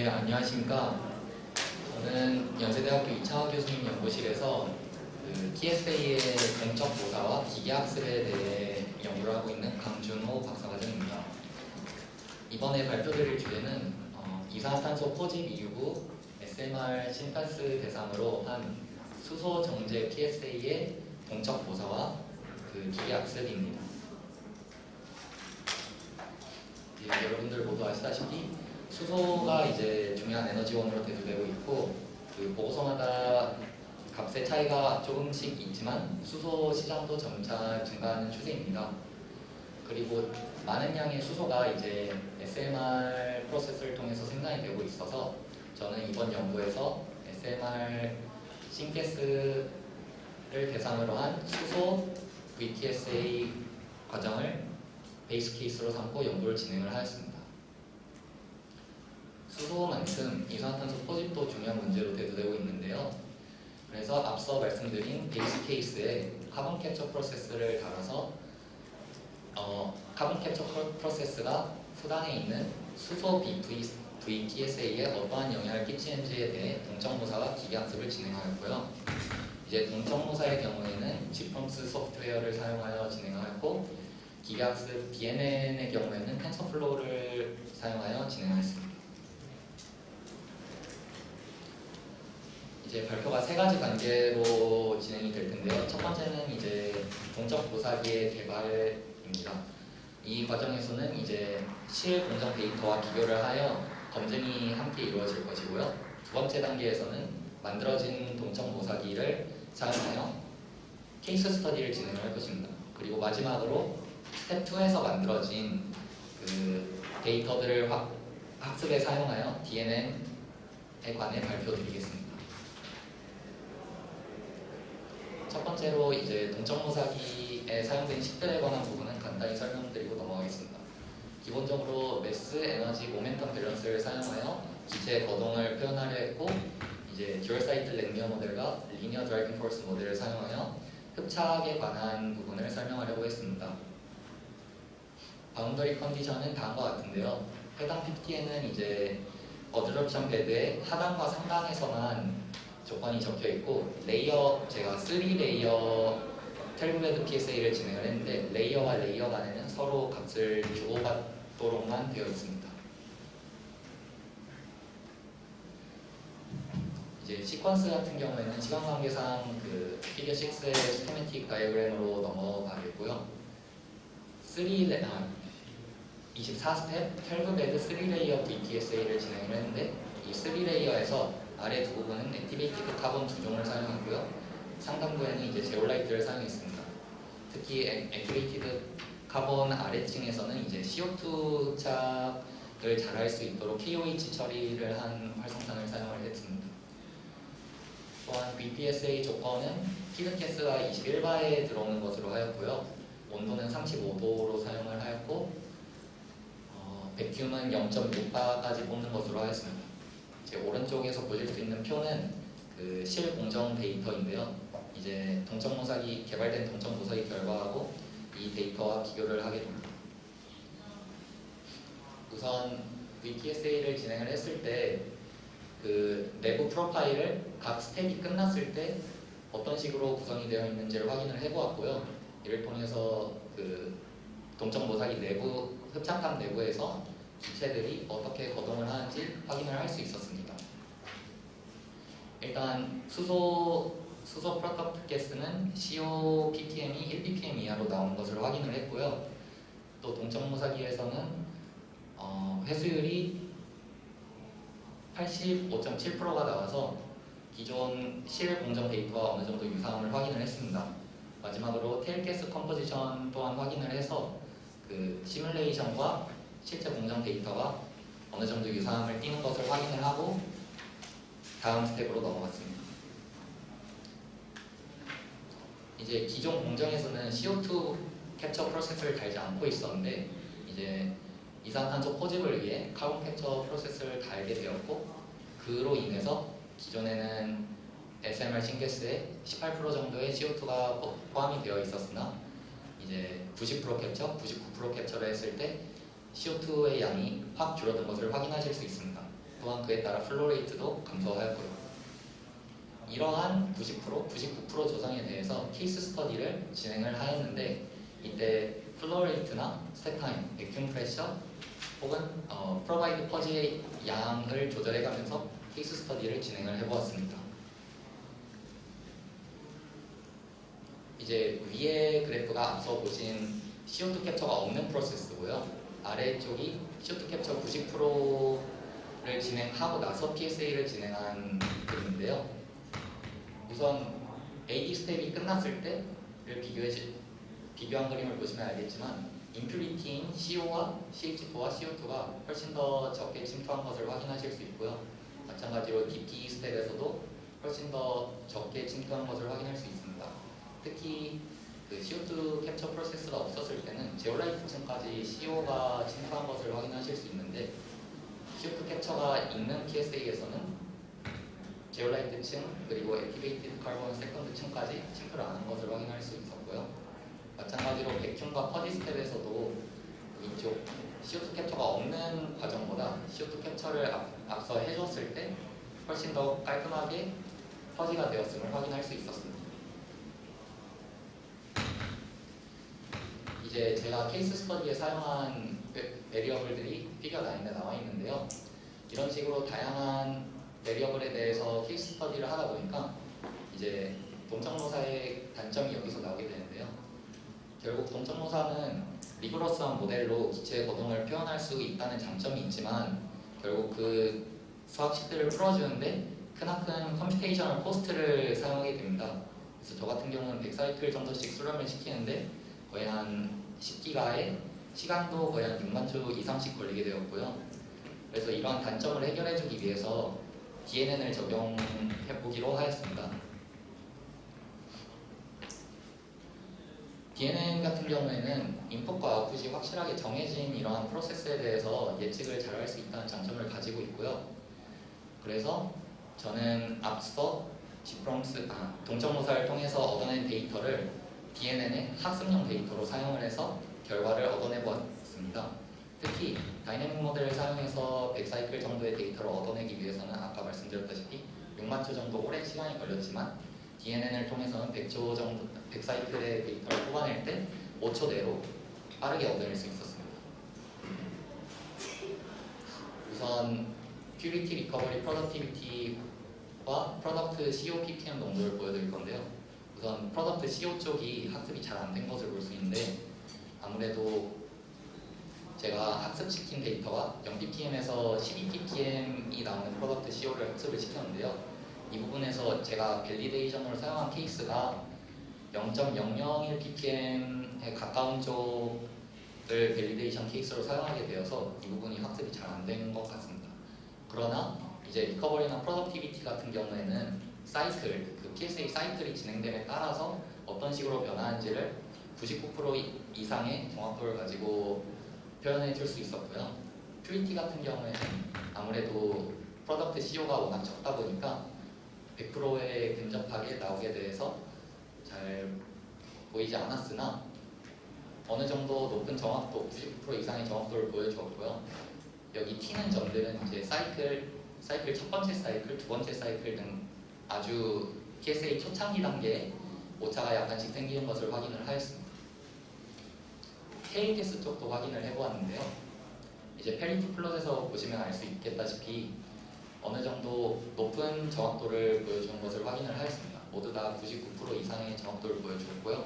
네, 안녕하십니까. 저는 연세대학교 이창화 교수님 연구실에서 TSA의 공적 조사와 기계학습에 대해 연구를 하고 있는 강준호 박사과정입니다. 이번에 발표드릴 주제는 이산화탄소 포집 이후 SMR 심파스 대상으로 한 수소 정제 TSA의 동적 조사와 기계학습입니다. 여러분들 모두 아시다시피 수소가 이제 중요한 에너지원으로 대두되고 있고 보고서마다 값의 차이가 조금씩 있지만 수소 시장도 점차 증가하는 추세입니다. 그리고 많은 양의 수소가 이제 SMR 프로세스를 통해서 생산이 되고 있어서 저는 이번 연구에서 SMR 싱가스를 대상으로 한 수소 VTSA 과정을 베이스 케이스로 삼고 연구를 진행을 하였습니다. 수소만큼 이산화탄소 포집도 중요한 문제로 대두되고 있는데요. 그래서 앞서 말씀드린 베이스 케이스에 카본 캡처 프로세스를 달아서 카본 캡처 프로세스가 수단에 있는 수소 VTSA에 어떠한 영향을 끼치는지에 대해 동적모사와 기계학습을 진행하였고요. 이제 동적모사의 경우에는 지프롬스 소프트웨어를 사용하여 진행하였고 기계학습 DNN의 경우에는 텐서플로우를 사용하여 진행하였습니다. 이제 발표가 세 가지 단계로 진행이 될 텐데요. 첫 번째는 이제 동적 모사기의 개발입니다. 이 과정에서는 이제 실 공정 데이터와 비교를 하여 검증이 함께 이루어질 것이고요. 두 번째 단계에서는 만들어진 동적 모사기를 사용하여 케이스 스터디를 진행을 할 것입니다. 그리고 마지막으로 스텝 2에서 만들어진 데이터들을 학습에 사용하여 DNN에 관해 발표드리겠습니다. 첫 번째로 이제 동적모사기에 사용된 식들에 관한 부분은 간단히 설명드리고 넘어가겠습니다. 기본적으로 매스, 에너지, 모멘텀 밸런스를 사용하여 기체의 거동을 표현하려 했고 이제 듀얼 사이클 랭리어 모델과 리니어 드라이빙 포스 모델을 사용하여 흡착에 관한 부분을 설명하려고 했습니다. 바운더리 컨디션은 다음과 같은데요. 해당 PPT에는 이제 어드럽션 베드의 하단과 상단에서만 조건이 적혀 있고 제가 3레이어 12베드 PSA를 진행을 했는데 레이어와 레이어 간에는 서로 값을 주고받도록만 되어 있습니다. 이제 시퀀스 같은 경우에는 시간 관계상 피겨 6의 스케매틱 다이어그램으로 넘어가겠고요. 24스텝 12베드 3레이어 DTSA를 진행을 했는데 이 3레이어에서 아래 두 부분은 액티베이티드 카본 2종을 사용했고요. 상단부에는 이제 제올라이트를 사용했습니다. 특히 액티베이티드 카본 아래층에서는 이제 CO2 흡착을 잘 할 수 있도록 KOH 처리를 한 활성탄을 사용을 했습니다. 또한 VPSA 조건은 피드가스가 21바에 들어오는 것으로 하였고요. 온도는 35도로 사용을 하였고 백큐음은 0.6바까지 뽑는 것으로 하였습니다. 오른쪽에서 보실 수 있는 표는 실 공정 데이터인데요. 이제 개발된 동적모사기 결과하고 이 데이터와 비교를 하게 됩니다. 우선 VTSA를 진행을 했을 때 내부 프로파일을 각 스텝이 끝났을 때 어떤 식으로 구성이 되어 있는지를 확인을 해보았고요. 이를 통해서 동적모사기 내부 흡착함 내부에서 기체들이 어떻게 거동을 하는지 확인을 할 수 있었습니다. 일단 수소 프로덕트 가스는 CO ppm이 1ppm 이하로 나오는 것을 확인을 했고요. 또 동적모사기에서는 회수율이 85.7%가 나와서 기존 실 공정 데이터와 어느 정도 유사함을 확인을 했습니다. 마지막으로 테일가스 컴포지션 또한 확인을 해서 시뮬레이션과 실제 공정 데이터가 어느 정도 유사함을 띠는 것을 확인을 하고 다음 스텝으로 넘어갔습니다. 이제 기존 공정에서는 CO2 캡처 프로세스를 달지 않고 있었는데 이제 이산화탄소 포집을 위해 카본 캡처 프로세스를 달게 되었고 그로 인해서 기존에는 SMR 싱가스에 18% 정도의 CO2가 포함이 되어 있었으나 이제 90% 캡처, 99% 캡처를 했을 때 CO2의 양이 확 줄어든 것을 확인하실 수 있습니다. 또한 그에 따라 플로 레이트도 감소하였고요. 이러한 90%, 99% 조정에 대해서 케이스 스터디를 진행을 하였는데 이때 플로 레이트나 스텝 타임, 백큐 프레셔 혹은 프로바이드 퍼지의 양을 조절해가면서 케이스 스터디를 진행을 해보았습니다. 이제 위의 그래프가 앞서 보신 CO2 캡처가 없는 프로세스고요. 아래쪽이 CO2 캡처 90%를 진행하고 나서 PSA를 진행한 그림인데요. 우선 AD 스텝이 끝났을 때를 비교한 그림을 보시면 알겠지만 임퓨리티인 CO와 CH4와 CO2가 훨씬 더 적게 침투한 것을 확인하실 수 있고요. 마찬가지로 DP 스텝에서도 훨씬 더 적게 침투한 것을 확인할 수 있습니다. 특히 그 CO2 캡처 프로세스가 없었을 때는 제올라이트층까지 CO가 침투한 것을 확인하실 수 있는데 CO2 캡처가 있는 PSA에서는 제올라이트층 그리고 액티베이티드 카본 세컨드층까지 침투를 안 한 것을 확인할 수 있었고요. 마찬가지로 백큐과 퍼지 스텝에서도 이쪽 CO2 캡처가 없는 과정보다 CO2 캡처를 앞서 해줬을 때 훨씬 더 깔끔하게 퍼지가 되었음을 확인할 수 있었습니다. 이제 제가 케이스 스터디에 사용한 베리어블들이 피겨 9에 나와 있는데요. 이런 식으로 다양한 베리어블에 대해서 케이스 스터디를 하다 보니까 이제 동적모사의 단점이 여기서 나오게 되는데요. 결국 동적모사는 리그러스한 모델로 기체의 거동을 표현할 수 있다는 장점이 있지만 결국 그 수학식들을 풀어주는데 크나큰 컴퓨테이셔널 코스트를 사용하게 됩니다. 그래서 저 같은 경우는 100사이클 정도씩 수렴을 시키는데 거의 한 10기가에 시간도 거의 한 6만 초 이상씩 걸리게 되었고요. 그래서 이러한 단점을 해결해주기 위해서 DNN을 적용해보기로 하였습니다. DNN 같은 경우에는 인풋과 아웃풋이 확실하게 정해진 이러한 프로세스에 대해서 예측을 잘 할 수 있다는 장점을 가지고 있고요. 그래서 저는 앞서 동적모사를 통해서 얻어낸 데이터를 DNN의 학습용 데이터로 사용을 해서 결과를 얻어내보았습니다. 특히 다이내믹 모델을 사용해서 100사이클 정도의 데이터를 얻어내기 위해서는 아까 말씀드렸다시피 6만 초 정도 오랜 시간이 걸렸지만 DNN을 통해서는 100초 정도, 100사이클의 데이터를 뽑아낼 때 5초 내로 빠르게 얻어낼 수 있었습니다. 우선 퓨리티 리커버리 프로덕티비티와 프로덕트 CO ppm 농도를 보여드릴 건데요. 우선 프로덕트 CO 쪽이 학습이 잘 안 된 것을 볼 수 있는데 아무래도 제가 학습시킨 데이터가 0ppm에서 12ppm이 나오는 프로덕트 CO를 학습을 시켰는데요. 이 부분에서 제가 밸리데이션으로 사용한 케이스가 0.001ppm에 가까운 쪽을 밸리데이션 케이스로 사용하게 되어서 이 부분이 학습이 잘 안 된 것 같습니다. 그러나 이제 리커버리나 프로덕티비티 같은 경우에는 사이클, 그 PSA 사이클이 진행됨에 따라서 어떤 식으로 변화하는지를 99% 이상의 정확도를 가지고 표현해 줄 수 있었고요. 퓨리티 같은 경우에는 아무래도 프로덕트 CO가 워낙 적다 보니까 100%에 근접하게 나오게 돼서 잘 보이지 않았으나 어느 정도 높은 정확도, 99% 이상의 정확도를 보여주었고요. 여기 튀는 점들은 이제 사이클 첫 번째 사이클, 두 번째 사이클 등 아주 PSA 초창기 단계에 오차가 약간씩 생기는 것을 확인을 하였습니다. 테일게스 쪽도 확인을 해보았는데요. 이제 페리티 플롯에서 보시면 알 수 있겠다시피 어느 정도 높은 정확도를 보여주는 것을 확인을 하였습니다. 모두 다 99% 이상의 정확도를 보여주었고요.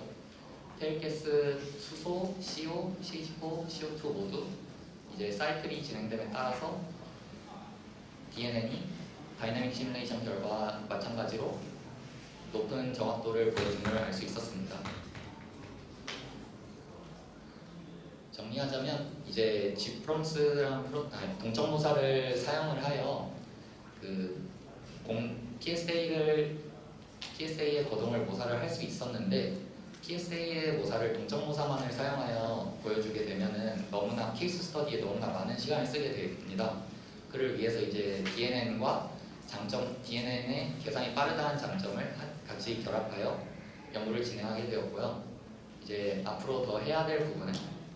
테일게스, 수소, CO, CH4, CO2 모두 이제 사이클이 진행됨에 따라서 DNN이 다이내믹 시뮬레이션 결과와 마찬가지로 높은 정확도를 보여줌을 알 수 있었습니다. 정리하자면 이제 G프롬스랑 동적모사를 사용을 하여 그 PSA의 거동을 모사를 할 수 있었는데 PSA의 모사를 동적모사만을 사용하여 보여주게 되면은 너무나 케이스 스터디에 너무나 많은 시간을 쓰게 됩니다. 그를 위해서 이제 DNN의 계산이 빠르다는 장점을 같이 결합하여 연구를 진행하게 되었고요. 이제 앞으로 더 해야 될 부분은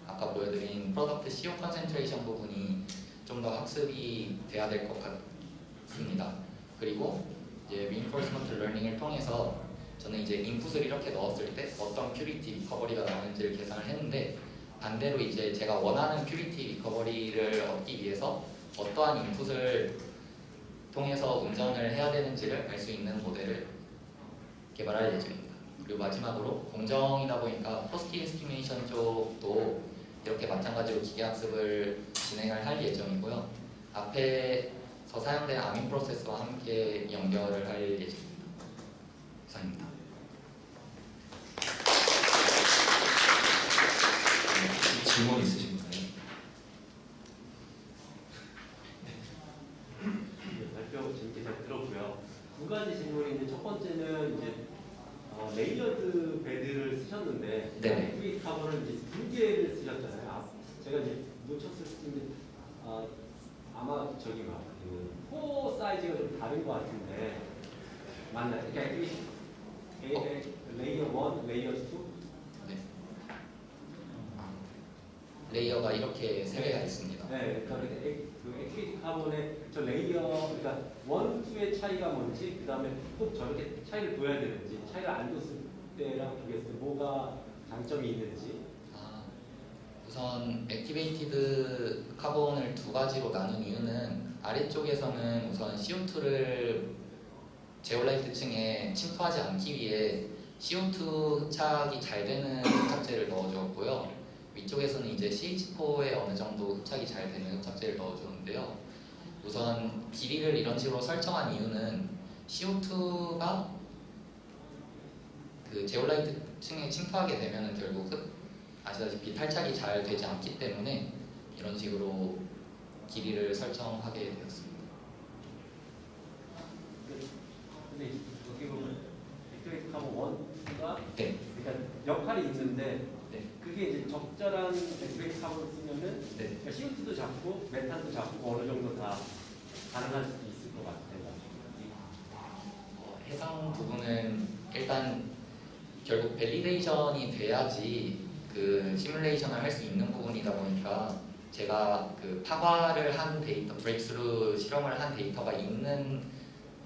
아까 보여드린 프로덕트 CO 컨센트레이션 부분이 좀 더 학습이 돼야 될 것 시킵니다. 그리고 이제 reinforcement learning을 통해서 저는 이제 인풋을 이렇게 넣었을 때 어떤 큐리티 리커버리가 나오는지를 계산을 했는데, 반대로 이제 제가 원하는 큐리티 리커버리를 얻기 위해서 어떠한 인풋을 통해서 운전을 해야 되는지를 알 수 있는 모델을 개발할 예정입니다. 그리고 마지막으로 공정이다 보니까 포스트 에스티메이션 쪽도 이렇게 마찬가지로 기계학습을 진행을 할 예정이고요. 앞에서 사용된 아민 프로세스와 함께 연결을 할 예정입니다. 이상입니다. 질문 있으신가요? 발표 재밌게 잘 들었고요. 두 가지 질문이 있는데, 첫 번째는 이제 레이어드 베드를 쓰셨는데 액티베이트 카본을 이제 두 개를 쓰셨잖아요. 제가 이제 놓쳤을 텐데 아마 저기 코 사이즈가 좀 다른 것 같은데 맞나요? 그러니까 액티베이트 레이어 1, 레이어 2? 네. 레이어가 이렇게 세 개가 있습니다. 네, 그러니까 그 액티베이트 카본의 저 레이어, 그러니까 1, 2의 차이가 뭔지, 그 다음에 꼭 저렇게 차이를 둬야 되는지, 차이를 안 뒀을 때랑 비교했을 때 뭐가 장점이 있는지. 우선 액티베이티드 카본을 두 가지로 나눈 이유는 아래쪽에서는 우선 CO2를 제올라이트 층에 침투하지 않기 위해 CO2 흡착이 잘 되는 흡착제를 넣어주었고요. 위쪽에서는 이제 CH4에 어느 정도 흡착이 잘 되는 흡착제를 넣어주는데요. 우선 길이를 이런 식으로 설정한 이유는 CO2가 그 제올라이트 층에 침투하게 되면은 결국 아시다시피 탈착이 잘 되지 않기 때문에 이런 식으로 길이를 설정하게 되었습니다. 근데 여기 보면 액티베이트 카본 1가 네. 그러니까 역할이 있는데 네. 그게 이제 적절한 액티베이트 카본을 쓰면은 네. 그러니까 CO2도 잡고 메탄도 잡고 어느 정도 다 가능할 수도 있을 것 같아요. 해당 부분은 일단 결국 밸리데이션이 돼야지 그 시뮬레이션을 할 수 있는 부분이다 보니까 제가 그 파과를 한 데이터, 브레이크스루 실험을 한 데이터가 있는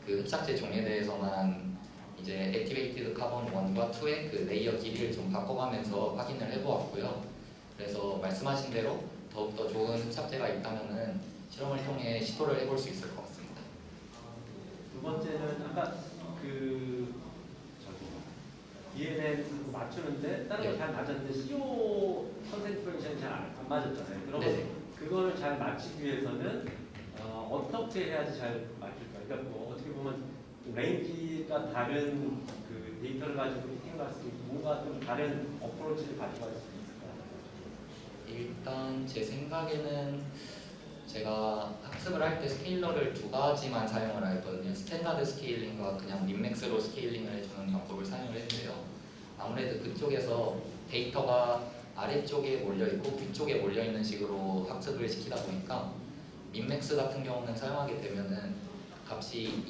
그 흡착제 종류에 대해서만 이제 액티베이티드 카본 1과 2의 그 레이어 길이를 좀 바꿔가면서 확인을 해보았고요. 그래서 말씀하신 대로 더욱더 좋은 흡착제가 있다면은 실험을 통해 시도를 해볼 수 있을 것 같습니다. 두 번째는 아까 그 DNN 맞추는데 다른 거 잘 맞았는데 CO 컨센트레이션이 잘 안 맞았잖아요. 그러면 네네. 그거를 잘 맞추기 위해서는 어떻게 해야지 잘 맞출까요? 그러니까 뭐 어떻게 보면 레인지가 다른 그 데이터를 가지고 해결할 수 있고 뭔가 좀 다른 어프로치를 가져갈 수 있을까요? 일단 제 생각에는 제가 학습을 할 때 스케일러를 두 가지만 사용을 했거든요. 스탠다드 스케일링과 그냥 민맥스로 스케일링을 해주는 방법을 사용을 했는데요. 아무래도 그쪽에서 데이터가 아래쪽에 몰려있고 위쪽에 몰려있는 식으로 학습을 시키다 보니까 민맥스 같은 경우는 사용하게 되면은 값이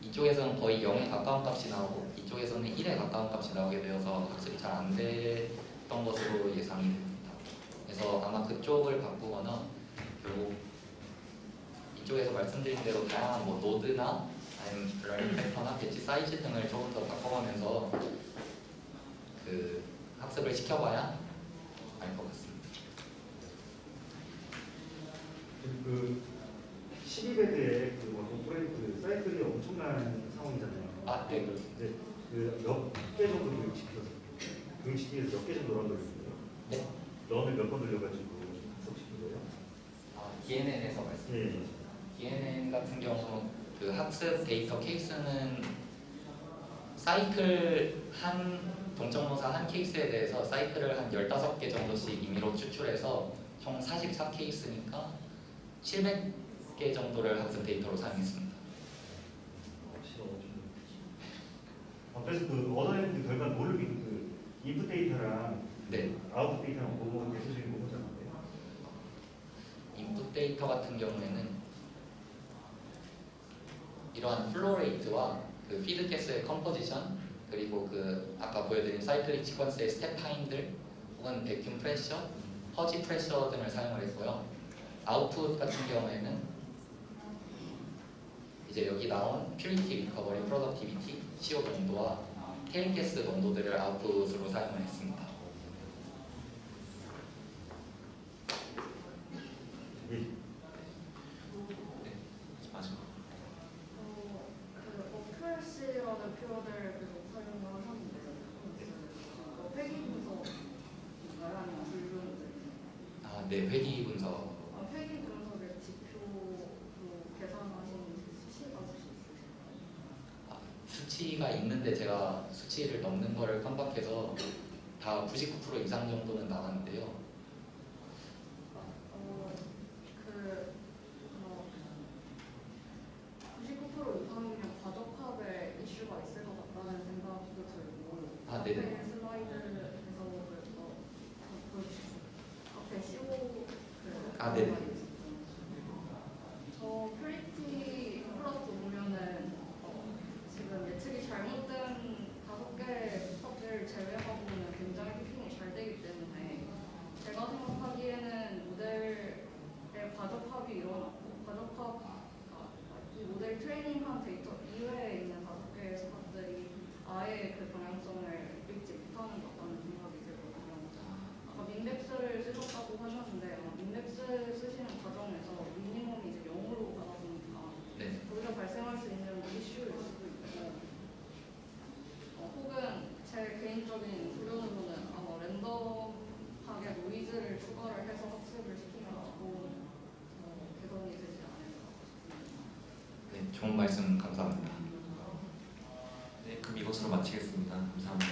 이쪽에서는 거의 0에 가까운 값이 나오고 이쪽에서는 1에 가까운 값이 나오게 되어서 학습이 잘 안 됐던 것으로 예상이 됩니다. 그래서 아마 그쪽을 바꾸거나 결국 이쪽에서 말씀드린 대로 다양한 뭐 노드나 아니면 러닝 팩터나 배치 사이즈 등을 조금 더 바꿔가면서 그 학습을 시켜봐야 알 것 같습니다. 그 12배드의 그 그 사이클이 엄청난 상황이잖아요. 아, 네, 그렇습니다. 몇 개 정도 교육시켜서 교육시키면서 몇 개 정도 런 돌렸어요? 네. 런을 몇 번 돌려가지고 학습시킨 거예요? DNN에서 말씀. 네. DNN 같은 경우 그 학습 데이터 케이스는 사이클 한 동정모사 한 케이스에 대해서 사이클을 한 15개 정도씩 임의로 추출해서 총 44케이스니까 700개 정도를 학습 데이터로 사용했습니다. 그래서 그 얻어낸 그 결과는 뭘로 그 인풋 데이터랑 네. 아웃풋 데이터랑 뭐가 대표적인 거 보잖아요. 인풋 데이터 같은 경우에는 이러한 플로 레이트와 그 피드 가스의 컴포지션 그리고 그 아까 보여드린 사이클릭 시퀀스의 스텝 타임들 혹은 베큐um 프레셔, 허지 프레셔 등을 사용을 했고요. 아웃풋 같은 경우에는 이제 여기 나온 퓨리티, 리커버리, 프로덕티비티, CO 농도와 테일가스 농도들을 아웃풋으로 사용을 했습니다. 예. 네, 마지막. 그 어큐러시라는 표현을 계속 사용을 하셨는데요. 회귀 분석인가요? 아니면 불분석? 아, 네, 회귀 분석. 회귀 분석의 지표로 계산하신 수치가 혹시 있으실까요? 아, 수치가 있는데 제가 수치를 넘는 거를 깜빡해서 다 99% 이상 정도는 나왔는데요. 그 99% 이상이면 과적합에 이슈가 있을 것 같다는 생각도 들고 아, 네네. 앞에 슬라이드에서 보여주셨어요. 앞에 CO 아, 네네. 저 퓨리티 플러스 보면은 지금 예측이 잘못된 5개의 값을 제외하고는 굉장히 피팅이 잘 되기 때문에 제가 생각하기에는 모델의 과적합이 일어났고 이 모델 트레이닝한 데이터 이외에 있는 5개의 스팟들이 아예 그 방향성을 읽지 못하는 것 같다는 생각이 들거든요. 아까 민덱스를 쓰셨다고 하셨는데 민덱스 쓰시는 과정에서 미니멈이 이제 0으로 가다 보니까 네. 거기서 발생할 수 있는 이슈일 수도 있고 혹은 제 개인적인 소견으로는 아마 랜덤하게 노이즈를 추가를 해서 학습을 시키면서 개선이 되지 않을까 싶습니다. 네, 좋은 말씀 감사합니다. 네, 그럼 이것으로 마치겠습니다. 감사합니다.